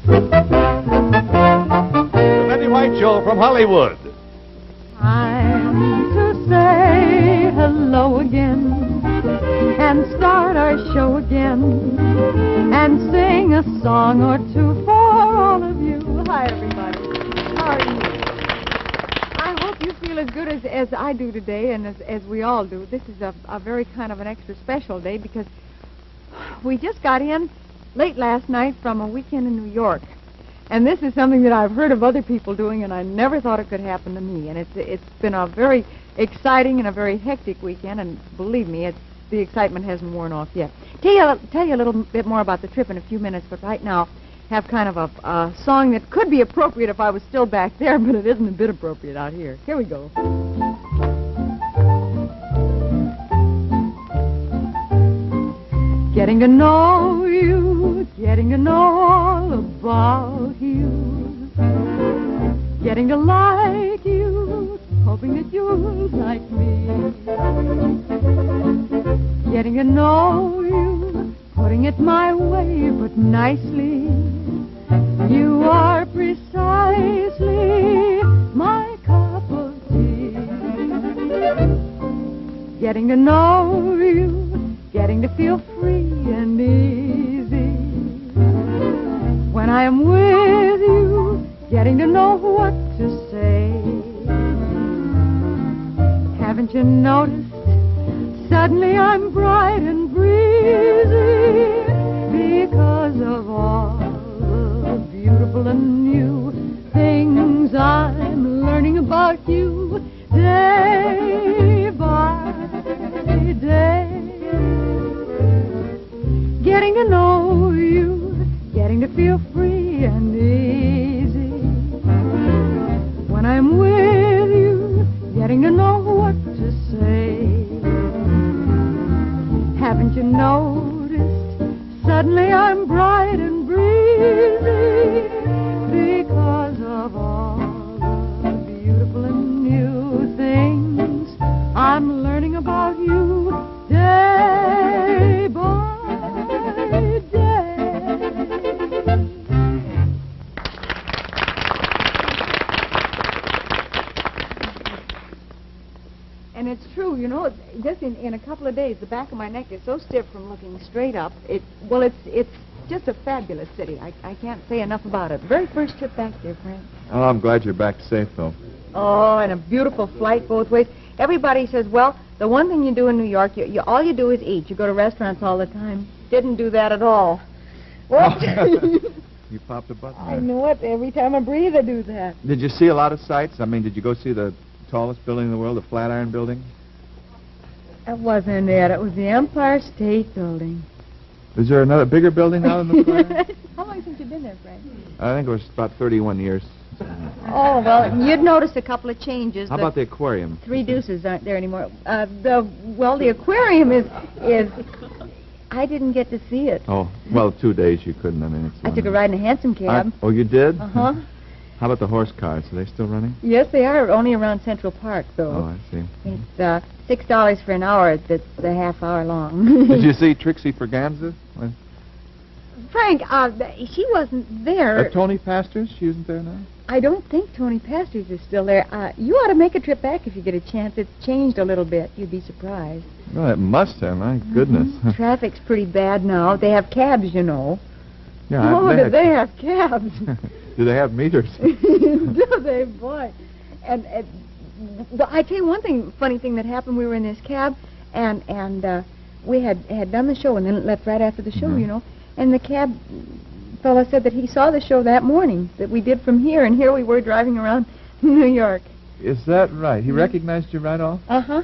The Betty White Show from Hollywood. Time to say hello again and start our show again and sing a song or two for all of you. Hi, everybody. How are you? I hope you feel as good as I do today and as we all do. This is a very kind of an extra special day because we just got in late last night from a weekend in New York. And this is something that I've heard of other people doing, and I never thought it could happen to me. And it's been a very exciting and a very hectic weekend, and believe me, the excitement hasn't worn off yet. Tell you a little bit more about the trip in a few minutes, but right now have kind of a song that could be appropriate if I was still back there, but it isn't a bit appropriate out here. Here we go. Getting to know you, getting to know all about you, getting to like you, hoping that you'll like me, getting to know you, putting it my way but nicely. You are precisely my cup of tea. Getting to know you, getting to feel free and easy. When I am with you, getting to know what to say. Haven't you noticed? Suddenly I'm bright and breezy because of all the beautiful and new things I'm learning about you day by day. Getting to know you, getting to feel free and easy. When I'm with you, getting to know what to say. Haven't you noticed? Suddenly I'm bright and breezy because of all the beautiful and new things I'm learning about you day by day. And it's true, you know, just in a couple of days, the back of my neck is so stiff from looking straight up. It's just a fabulous city. I can't say enough about it. Very first trip back there, Frank. Oh, I'm glad you're back safe, though. Oh, and a beautiful flight both ways. Everybody says, well, the one thing you do in New York, all you do is eat. You go to restaurants all the time. Didn't do that at all. What? You popped a butt there. I know it. Every time I breathe, I do that. Did you see a lot of sights? I mean, did you go see the tallest building in the world, the Flatiron Building? It wasn't it. It was the Empire State Building. Is there another bigger building now than the Flatiron? How long since you've been there, Frank? I think it was about 31 years. Oh, well, you'd noticed a couple of changes. How about the aquarium? Three Deuces aren't there anymore. The aquarium is... I didn't get to see it. Oh, well, 2 days you couldn't. I mean, it's I took a ride in a hansom cab. Oh, you did? Uh-huh. How about the horse cars? Are they still running? Yes, they are. Only around Central Park, though. Oh, I see. It's $6 for an hour. That's a half hour long. Did you see Trixie Ferganza? Frank, she wasn't there. Tony Pastors? She isn't there now? I don't think Tony Pastors is still there. You ought to make a trip back if you get a chance. It's changed a little bit. You'd be surprised. Well, it must have. My goodness. Traffic's pretty bad now. They have cabs, you know. Yeah, do they have cabs? Do they have meters? Do they, boy? And well, I tell you one thing, funny thing that happened. We were in this cab, and we had done the show, and then left right after the show, you know. And the cab fellow said that he saw the show that morning that we did from here, and here we were driving around New York. Is that right? He recognized you right off? Uh-huh.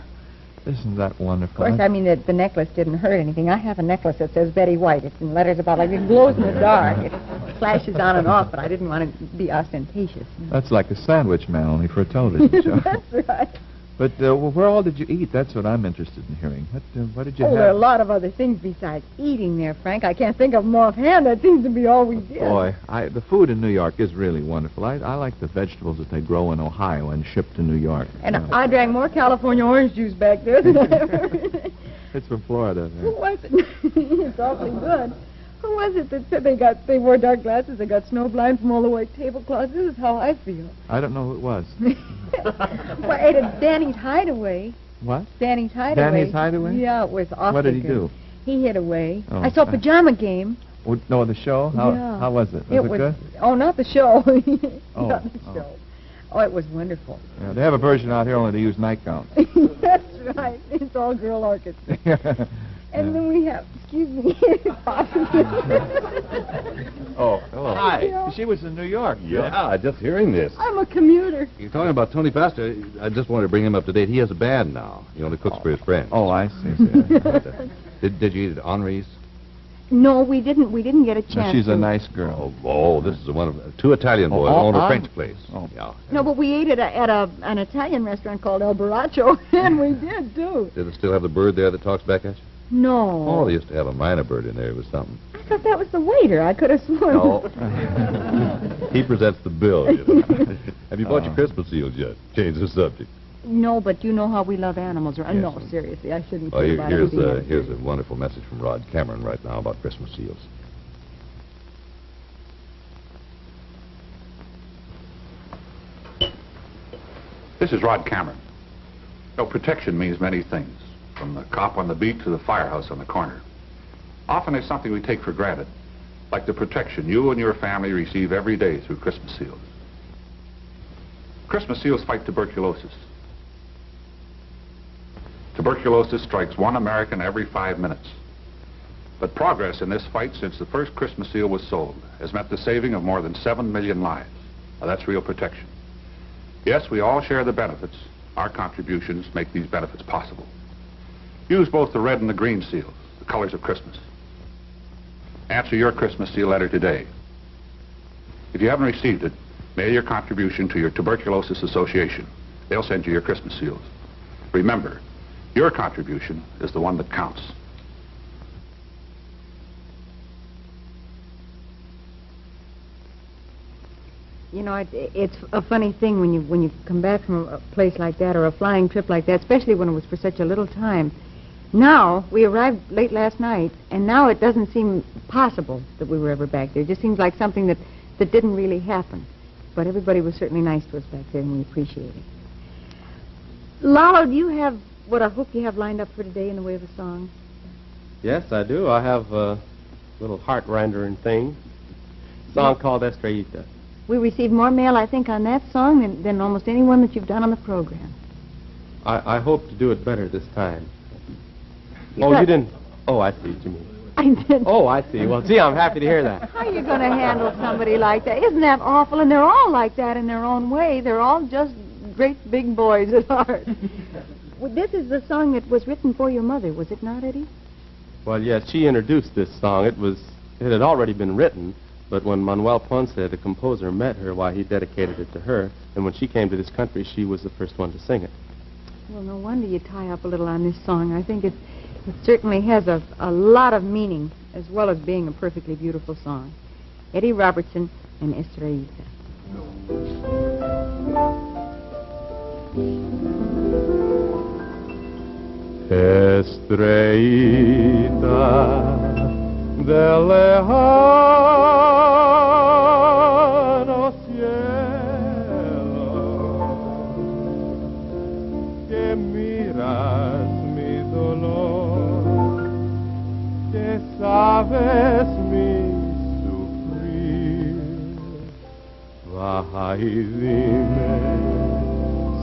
Isn't that wonderful? Of course, I mean, the necklace didn't hurt anything. I have a necklace that says Betty White. It's in letters about like it glows in the dark. It flashes on and off, but I didn't want to be ostentatious. That's like a sandwich man, only for a television show. That's right. But where all did you eat? That's what I'm interested in hearing. What did you have? There are a lot of other things besides eating there, Frank. I can't think of them offhand. That seems to be all we did. Boy, the food in New York is really wonderful. I like the vegetables that they grow in Ohio and ship to New York. And I drank more California orange juice back there than I ever did. It's from Florida. Who was it? It's awfully good. Who was it that said they wore dark glasses, they got snowblind from all the white tablecloths? This is how I feel. I don't know who it was. Well, it had Danny's Hideaway. What? Danny's Hideaway. Danny's Hideaway? Yeah, it was awful. What did he good. do? He hid away. Oh, I saw Pajama Game. No, the show? How was it? Was it good? Oh, not the show. Oh, Not the show. Oh, it was wonderful. Yeah, they have a version out here, only they use nightgowns. That's right. It's all girl orchestra. And then we have, excuse me, Oh, hello. Hi. Yeah. She was in New York. Yeah, just hearing this. I'm a commuter. You're talking about Tony Pastor. I just wanted to bring him up to date. He has a band now. He only cooks for his friends. Oh, I see. Did you eat at Henri's? No, we didn't. We didn't get a chance. No, she's to. a nice girl. Oh, this is one of two Italian boys own a French place. Oh. Yeah. No, but we ate at an Italian restaurant called El Baraccio, and we did too. Does it still have the bird there that talks back at you? No. Oh, they used to have a minor bird in there. It was something. I thought that was the waiter. I could have sworn. No. He presents the bill. You know. Have you bought your Christmas seals yet? Change the subject. No, but you know how we love animals. No, seriously, I shouldn't. Oh, say about everything. here's a wonderful message from Rod Cameron right now about Christmas seals. This is Rod Cameron. No, protection means many things, from the cop on the beat to the firehouse on the corner. Often it's something we take for granted, like the protection you and your family receive every day through Christmas seals. Christmas seals fight tuberculosis. Tuberculosis strikes 1 American every 5 minutes. But progress in this fight since the first Christmas seal was sold has meant the saving of more than 7 million lives. Now, that's real protection. Yes, we all share the benefits. Our contributions make these benefits possible. Use both the red and the green seals, the colors of Christmas. Answer your Christmas seal letter today. If you haven't received it, mail your contribution to your Tuberculosis Association. They'll send you your Christmas seals. Remember, your contribution is the one that counts. You know, it's a funny thing when you come back from a place like that or a flying trip like that, especially when it was for such a little time. Now, we arrived late last night, and now it doesn't seem possible that we were ever back there. It just seems like something that didn't really happen. But everybody was certainly nice to us back there, and we appreciate it. Lalo, do you have what I hope you have lined up for today in the way of a song? Yes, I do. I have a little heart-rendering thing. A song called Estrellita. We received more mail, I think, on that song than almost any one that you've done on the program. I hope to do it better this time. You You didn't... Oh, I see what you mean. I did. Oh, I see. Well, gee, I'm happy to hear that. How are you going to handle somebody like that? Isn't that awful? And they're all like that in their own way. They're all just great big boys at heart. Well, this is the song that was written for your mother, was it not, Eddie? Well, yes, she introduced this song. It had already been written, but when Manuel Ponce, the composer, met her, why, he dedicated it to her. And when she came to this country, she was the first one to sing it. Well, no wonder you tie up a little on this song. I think it certainly has a lot of meaning, as well as being a perfectly beautiful song. Eddie Robertson and Estrellita. Estrellita del lejano cielo, que miras mi dolor, que sabes mi sufrir, baja y dime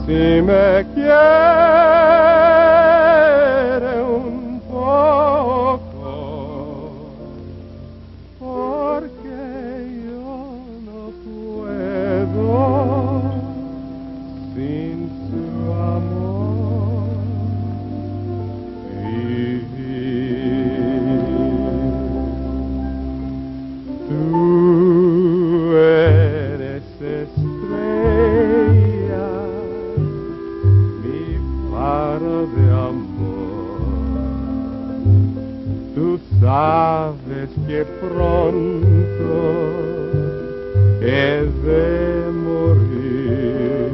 si me quiere un poco, porque yo no puedo sin su amor vivir. Tú eres estrella, mi faro de amor. Tú sabes que pronto he de morir.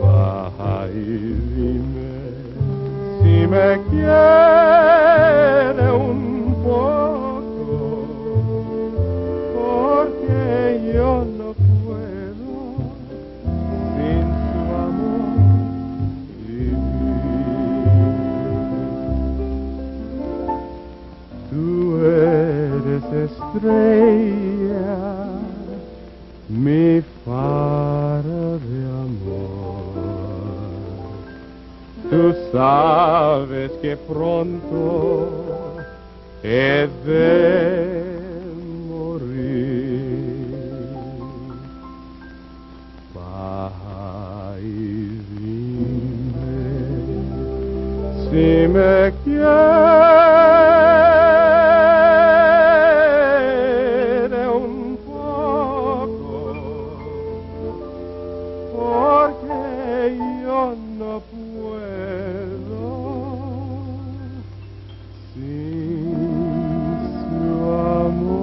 Baja y dime si me quiere un poco, sabes que pronto he de morir. Va y dime si me quiere un poco, porque yo no puedo sin su amor.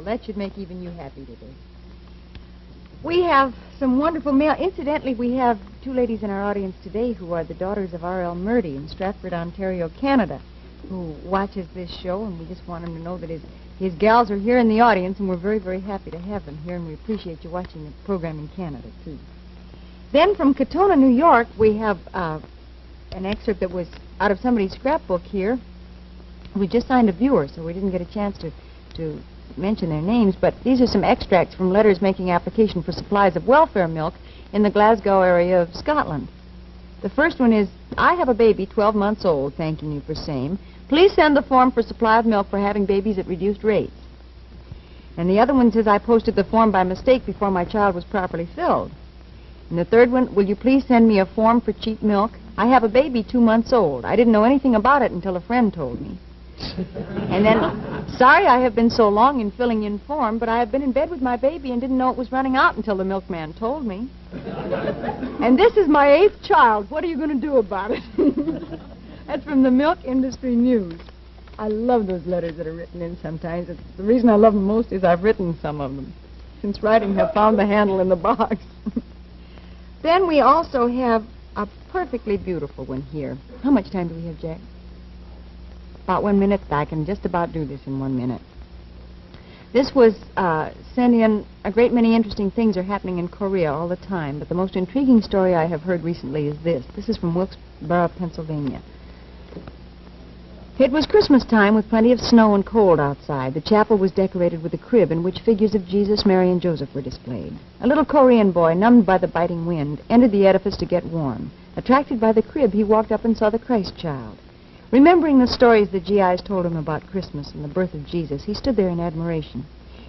That should make even you happy today. We have some wonderful mail. Incidentally, we have two ladies in our audience today who are the daughters of R.L. Murdy in Stratford, Ontario, Canada, who watches this show, and we just want him to know that his gals are here in the audience, and we're very, very happy to have them here, and we appreciate you watching the program in Canada, too. Then from Katona, New York, we have an excerpt that was out of somebody's scrapbook here. We just signed a viewer, so we didn't get a chance to mention their names, but these are some extracts from letters making application for supplies of welfare milk in the Glasgow area of Scotland. The first one is, I have a baby 12 months old, thanking you for same. Please send the form for supply of milk for having babies at reduced rates. And the other one says, I posted the form by mistake before my child was properly filled. And the third one, will you please send me a form for cheap milk? I have a baby 2 months old. I didn't know anything about it until a friend told me. And then, sorry I have been so long in filling in form, but I have been in bed with my baby and didn't know it was running out until the milkman told me. And this is my 8th child. What are you going to do about it? That's from the Milk Industry News. I love those letters that are written in sometimes. The reason I love them most is I've written some of them. Since writing, I've found the handle in the box. Then we also have a perfectly beautiful one here. How much time do we have, Jack? About 1 minute. I can just about do this in 1 minute. This was sent in. A great many interesting things are happening in Korea all the time, but the most intriguing story I have heard recently is this. This is from Wilkes-Barre, Pennsylvania. It was Christmas time with plenty of snow and cold outside. The chapel was decorated with a crib in which figures of Jesus, Mary, and Joseph were displayed. A little Korean boy, numbed by the biting wind, entered the edifice to get warm. Attracted by the crib, he walked up and saw the Christ child. Remembering the stories the GIs told him about Christmas and the birth of Jesus, he stood there in admiration.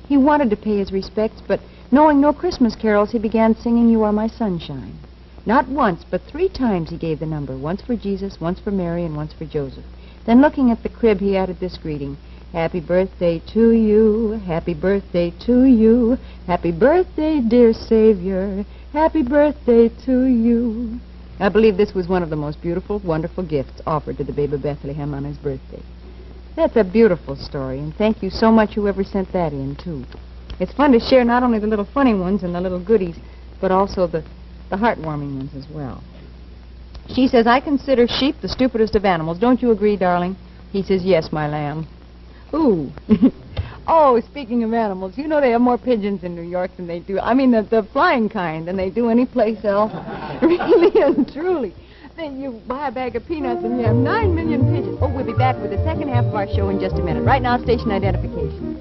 He wanted to pay his respects, but knowing no Christmas carols, he began singing, You Are My Sunshine. Not once, but 3 times he gave the number, once for Jesus, once for Mary, and once for Joseph. Then looking at the crib, he added this greeting, Happy birthday to you, happy birthday to you, happy birthday, dear Savior, happy birthday to you. I believe this was one of the most beautiful, wonderful gifts offered to the babe of Bethlehem on his birthday. That's a beautiful story, and thank you so much whoever sent that in, too. It's fun to share not only the little funny ones and the little goodies, but also the heartwarming ones as well. She says, I consider sheep the stupidest of animals. Don't you agree, darling? He says, yes, my lamb. Ooh. Oh, speaking of animals, you know they have more pigeons in New York than they do. I mean, the flying kind than they do any place else. Really and truly. Then you buy a bag of peanuts and you have 9 million pigeons. Oh, we'll be back with the second half of our show in just a minute. Right now, station identification.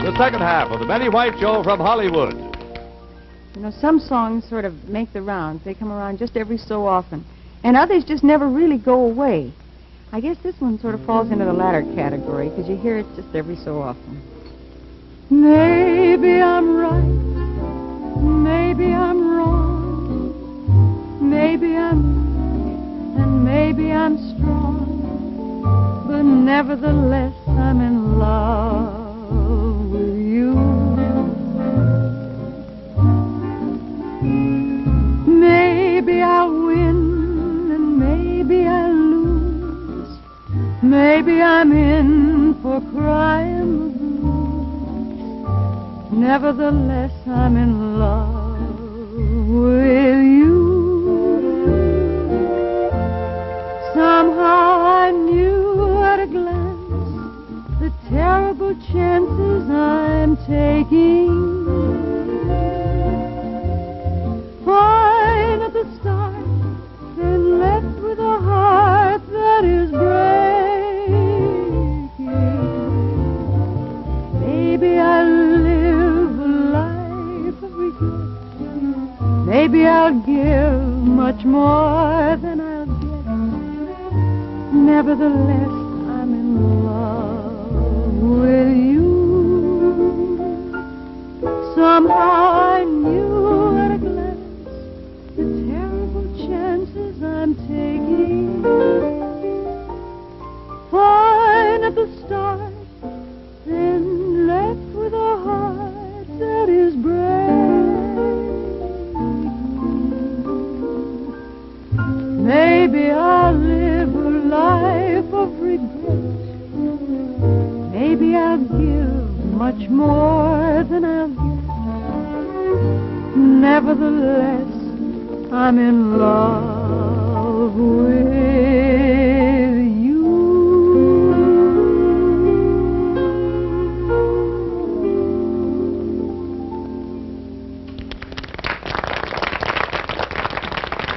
The second half of the Betty White Show from Hollywood. You know, some songs sort of make the rounds. They come around just every so often. And others just never really go away. I guess this one sort of falls into the latter category, because you hear it just every so often. Maybe I'm right, maybe I'm wrong, maybe I'm weak, and maybe I'm strong, but nevertheless I'm in love with you. Maybe I'll win and maybe I'll lose. Maybe I'm in for crying the blues. Nevertheless, I'm in love with you. Somehow I knew at a glance the terrible chances I'm taking. Fine at the start, then left with a heart that is breaking. Maybe I'll live a life of regret. Maybe I'll give much more than I'll get. Nevertheless, I'm in love with you. Somehow I knew at a glance the terrible chances I'm taking. Fine at the start, then left with a heart that is breaking. Maybe I'll live a life of regret. Maybe I'll give much more than I'll get. Nevertheless, I'm in love with you.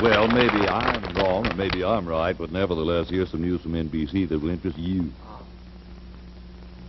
Well, maybe I'm wrong, and maybe I'm right, but nevertheless, here's some news from NBC that will interest you.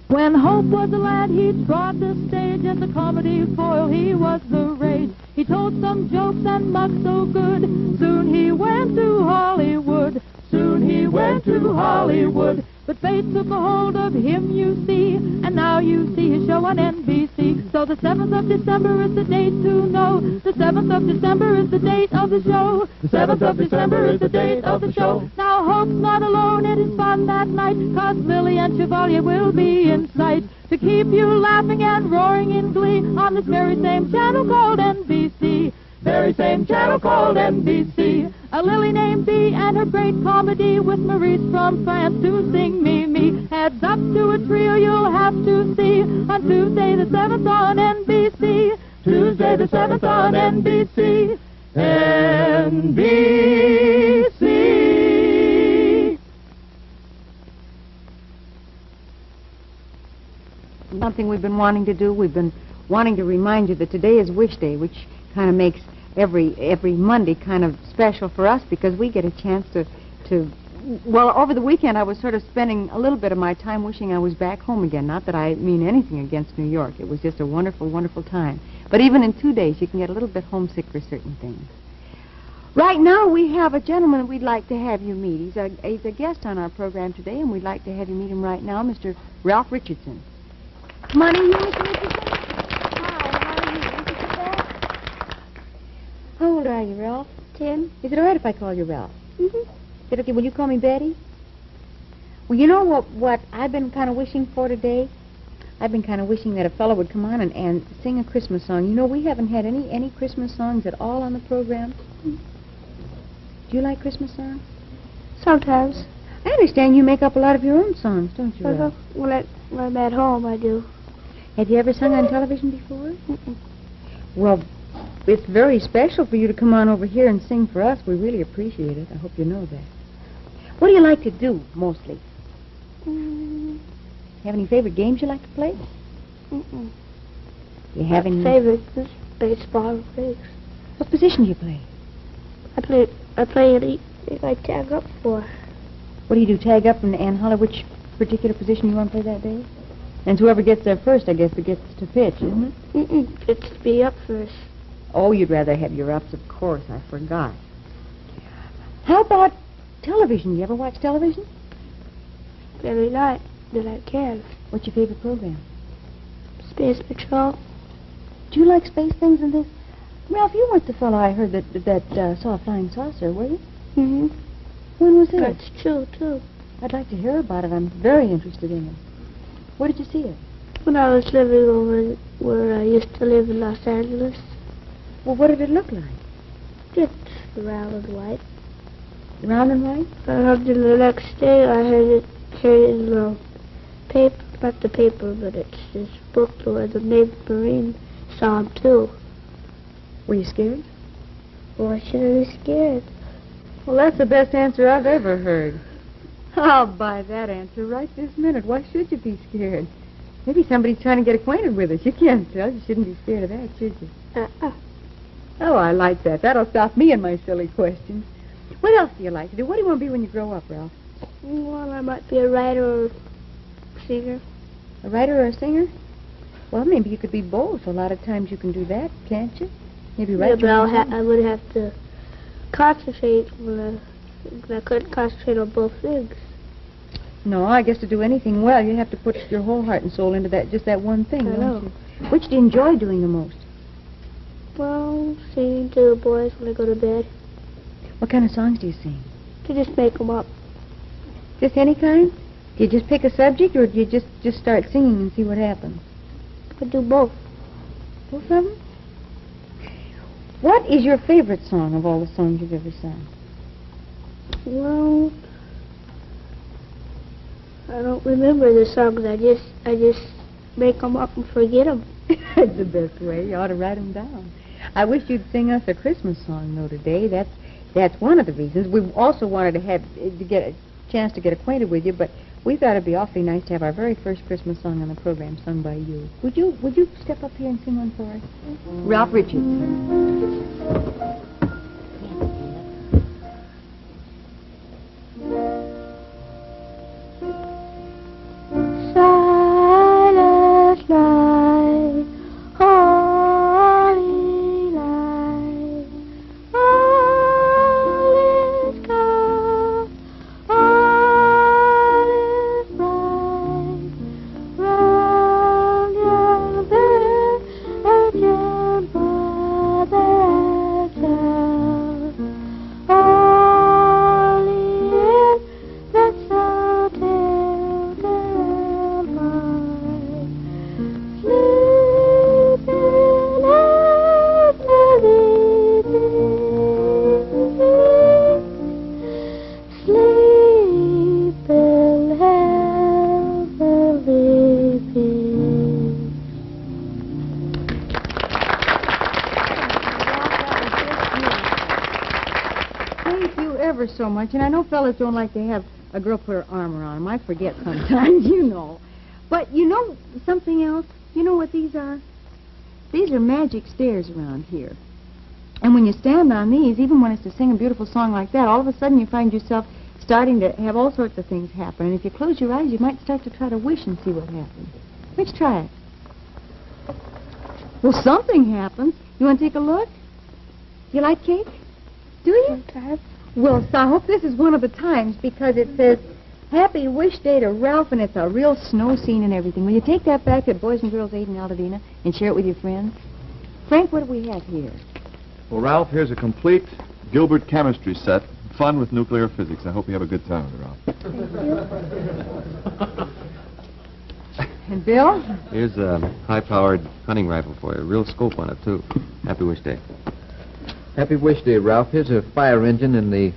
When Hope was a lad, he trod the stage as a comedy foil. He was the rage. He told some jokes and mocked so good. Soon he went to Hollywood. Soon he went to Hollywood. But fate took a hold of him, you see, and now you see his show on NBC. So the 7th of December is the date to know. The 7th of December is the date of the show. The 7th of December is the date of the show. Now Hope's not alone, it is fun that night, 'cause Lily and Chevalier will be in sight to keep you laughing and roaring in glee on this very same channel called NBC. Very same channel called NBC. A Lily named Bee and her great comedy with Maurice from France to sing Me. Heads up to a trio you'll have to see on Tuesday the 7th on NBC. Tuesday the 7th on NBC. NBC. Something we've been wanting to do. We've been wanting to remind you that today is Wish Day, which kind of makes every Monday kind of special for us because we get a chance to well, over the weekend I was sort of spending a little bit of my time wishing I was back home again. Not that I mean anything against New York. It was just a wonderful, wonderful time. But even in 2 days you can get a little bit homesick for certain things. Right now we have a gentleman we'd like to have you meet. He's a guest on our program today, and we'd like to have you meet him right now, Mr. Ralph Richardson. Come on in here, Mr. Richardson. How old are you, Ralph? 10. Is it all right if I call you Ralph? Mm-hmm. Is it okay? Will you call me Betty? Well, you know what I've been kind of wishing for today? I've been kind of wishing that a fellow would come on and sing a Christmas song. You know, we haven't had any Christmas songs at all on the program. Mm-hmm. Do you like Christmas songs? Sometimes. I understand you make up a lot of your own songs, don't you, Ralph? When I'm at home, I do. Have you ever sung on television before? Mm-mm. Well, it's very special for you to come on over here and sing for us. We really appreciate it. I hope you know that. What do you like to do, mostly? Have any favorite games you like to play? Mm-mm. Do you have any... favorite is baseball and figs. What position do you play? I play if I tag up for. What do you do, tag up and holler which particular position you want to play that day? And whoever gets there first, I guess, gets to pitch, isn't it? Mm-mm. It's to be up first. Oh, you'd rather have your ups, of course. I forgot. How about television? You ever watch television? Every night that I can. What's your favorite program? Space Patrol. Do you like space things and this? Ralph, you weren't the fellow I heard that saw a flying saucer, were you? Mm-hmm. When was it? That's true, too. I'd like to hear about it. I'm very interested in it. Where did you see it? When I was living over where I used to live in Los Angeles. Well, what did it look like? Just round and white. Round and white? And then the next day I heard it in the paper, not the paper, but it's this book where the Navy Marine saw him too. Were you scared? Why should I be scared? Well, that's the best answer I've ever heard. I'll buy that answer right this minute. Why should you be scared? Maybe somebody's trying to get acquainted with us. You can't tell. You shouldn't be scared of that, should you? Oh, I like that. That'll stop me in my silly questions. What else do you like to do? What do you want to be when you grow up, Ralph? Well, I might be a writer or singer. A writer or a singer? Well, maybe you could be both. A lot of times you can do that, can't you? Maybe write Yeah, your but own song. I would have to concentrate when I couldn't concentrate on both things. No, I guess to do anything well, you have to put your whole heart and soul into just that one thing, I don't know. you? Which do you enjoy doing the most? Well, singing to the boys when I go to bed. What kind of songs do you sing? To just make them up. Just any kind? Do you just pick a subject, or do you just start singing and see what happens? I do both. Both of them? What is your favorite song of all the songs you've ever sung? Well, I don't remember the songs. I just make them up and forget them. That's the best way. You ought to write them down. I wish you'd sing us a Christmas song, though, today. That's one of the reasons. We also wanted to get a chance to get acquainted with you, but we thought it'd be awfully nice to have our very first Christmas song on the program sung by you. Would you step up here and sing one for us? Ralph Richards. Silent night, holy night, all is calm, all is bright, round your bed, again brother child, only in that so tender light, sleeping heavily peace. Thank you ever so much. And I know fellas don't like to have a girl put her arm around them. I forget sometimes, you know. But you know something else? You know what these are? These are magic stairs around here. And when you stand on these, even when it's to sing a beautiful song like that, all of a sudden you find yourself starting to have all sorts of things happen. And if you close your eyes, you might start to try to wish and see what happens. Let's try it. Well, something happens. You want to take a look? You like cake? Do you? Sometimes. Well, so I hope this is one of the times, because it says, Happy Wish Day to Ralph, and it's a real snow scene and everything. Will you take that back to Boys and Girls 8 in Altadena and share it with your friends? Frank, what do we have here? Well, Ralph, here's a complete Gilbert chemistry set. Fun with nuclear physics. I hope you have a good time with it, Ralph. And Bill? Here's a high-powered hunting rifle for you. Real scope on it, too. Happy Wish Day. Happy Wish Day, Ralph. Here's a fire engine, and the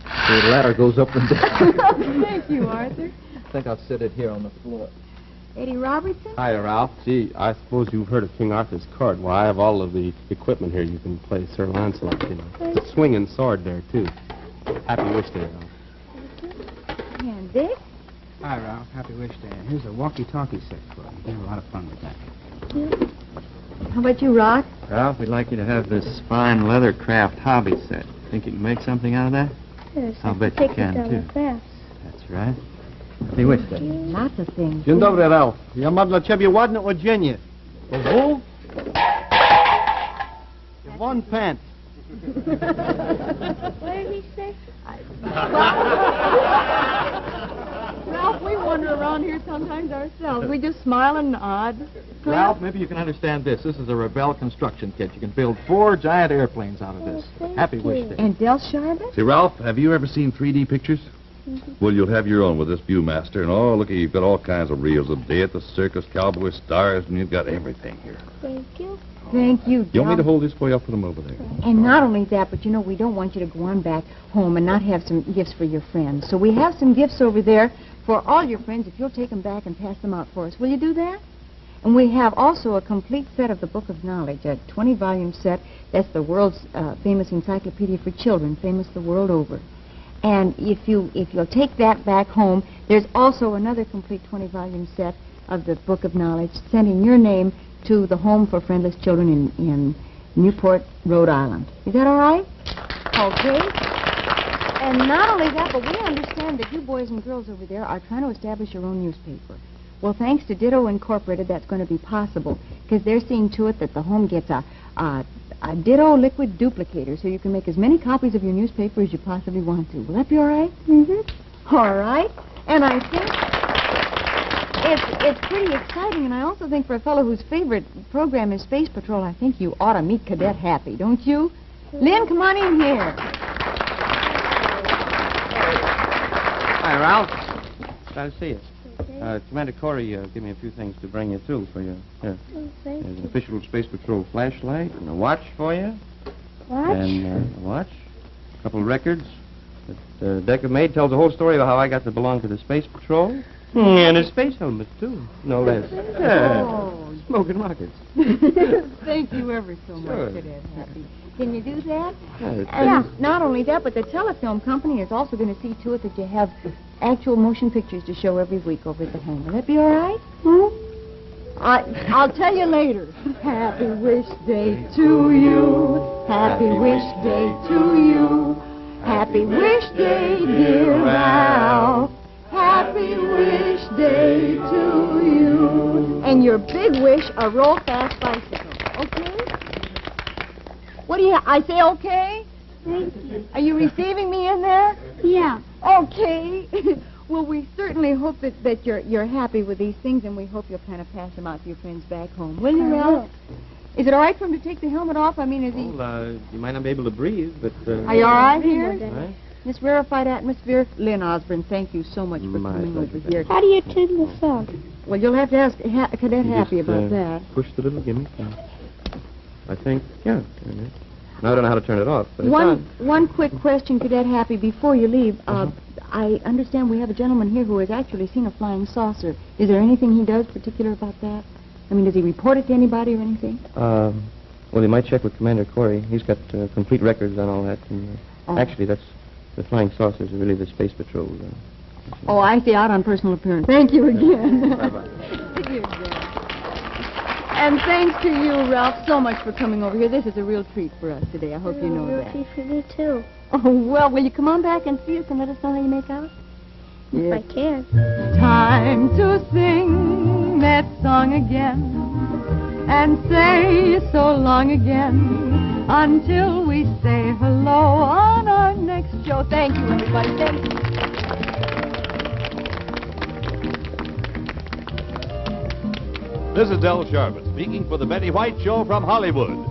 ladder goes up and down. Thank you, Arthur. I think I'll sit it here on the floor. Eddie Robertson? Hi, Ralph. Gee, I suppose you've heard of King Arthur's court. Well, I have all of the equipment here. You can play Sir Lancelot, you know. The swinging sword there, too. Happy Wish Day, Ralph. And Dick? Hi, Ralph. Happy Wish Day. And here's a walkie-talkie set for you. You have a lot of fun with that. How about you, Rock? Ralph, we'd like you to have this fine leather craft hobby set. Think you can make something out of that? Yes, I'll bet you can, too. That's right. Happy Wish Day. Lots of things. Dzień dobry, Ralph. Ja mam dla ciebie ładne odzienie. Oho? One pant. What did he say? Ralph, we wander around here sometimes ourselves. We just smile and nod. Ralph, maybe you can understand this. This is a Rebel construction kit. You can build 4 giant airplanes out of this. Happy Wish Day. And Del Sharbutt? Say, Ralph, have you ever seen 3D pictures? Well, you'll have your own with this Viewmaster. And, oh, look, you've got all kinds of reels. A day at the circus, cowboy stars, and you've got everything here. Thank you. Thank you, Del. You want me to hold this for you? I'll put them over there. And not only that, but you know, we don't want you to go on back home and not have some gifts for your friends. So we have some gifts over there for all your friends if you'll take them back and pass them out for us. Will you do that? And we have also a complete set of the Book of Knowledge, a 20-volume set. That's the world's famous encyclopedia for children, famous the world over. And if you'll take that back home, there's also another complete 20-volume set of the Book of Knowledge, sending your name to the Home for Friendless Children in Newport, Rhode Island. Is that all right? Okay. And not only that, but we understand that you boys and girls over there are trying to establish your own newspaper. Well, thanks to Ditto Incorporated, that's going to be possible, because they're seeing to it that the Home gets a Ditto liquid duplicator, so you can make as many copies of your newspaper as you possibly want to. Will that be all right? Mm-hmm. All right. And I think it's pretty exciting, and I also think for a fellow whose favorite program is Space Patrol, I think you ought to meet Cadet Happy, don't you? Lynn, come on in here. Hi, Ralph. Glad to see you. Commander Corey gave me a few things to bring you through for you. Here. Thank There's you. an official Space Patrol flashlight and a watch for you. Watch? And a watch. A couple of records. That Decca made tells the whole story of how I got to belong to the Space Patrol. And a space helmet, too. No less. Yeah. Oh. Smoking rockets. Thank you ever so much, Sure. Cadet Happy. Can you do that? Yeah. And not only that, but the telefilm company is also going to see to it that you have actual motion pictures to show every week over at the Home. Will that be all right? I'll tell you later. Happy Wish Day to you. Happy Wish Day to you. Happy Wish Day, dear Ralph. Happy Wish Day to you. And your big wish, a roll-fast bicycle. Okay? What do you... I say okay? Thank you. Are you receiving me in there? Yeah. Okay. Well, we certainly hope that you're happy with these things, and we hope you'll kind of pass them out to your friends back home. Will you, Ralph? Is it all right for him to take the helmet off? I mean, is he... Well, you might not be able to breathe, but... Are you all right here? Right? This rarefied atmosphere? Lynn Osborne, thank you so much for My coming over pleasure. here. How do you turn this off? Well, you'll have to ask Cadet Happy Just, about that. Push the little gimme. I think, yeah. Now, I don't know how to turn it off, but it's One quick question, Cadet Happy, before you leave. I understand we have a gentleman here who has actually seen a flying saucer. Is there anything he does particular about that? I mean, does he report it to anybody or anything? Well, you might check with Commander Corey. He's got complete records on all that. And, actually, that's the flying saucers are really the Space Patrol. Oh, I see. Out on personal appearance. Thank you again. Bye-bye. And thanks to you, Ralph, so much for coming over here. This is a real treat for us today. I hope you know that. Real for me, too. Oh, well, will you come on back and see us and let us know how you make out? If I can. Time to sing that song again and say so long again until we say hello on our next show. Thank you, everybody. Thank you. This is Del Sharbutt speaking for the Betty White Show from Hollywood.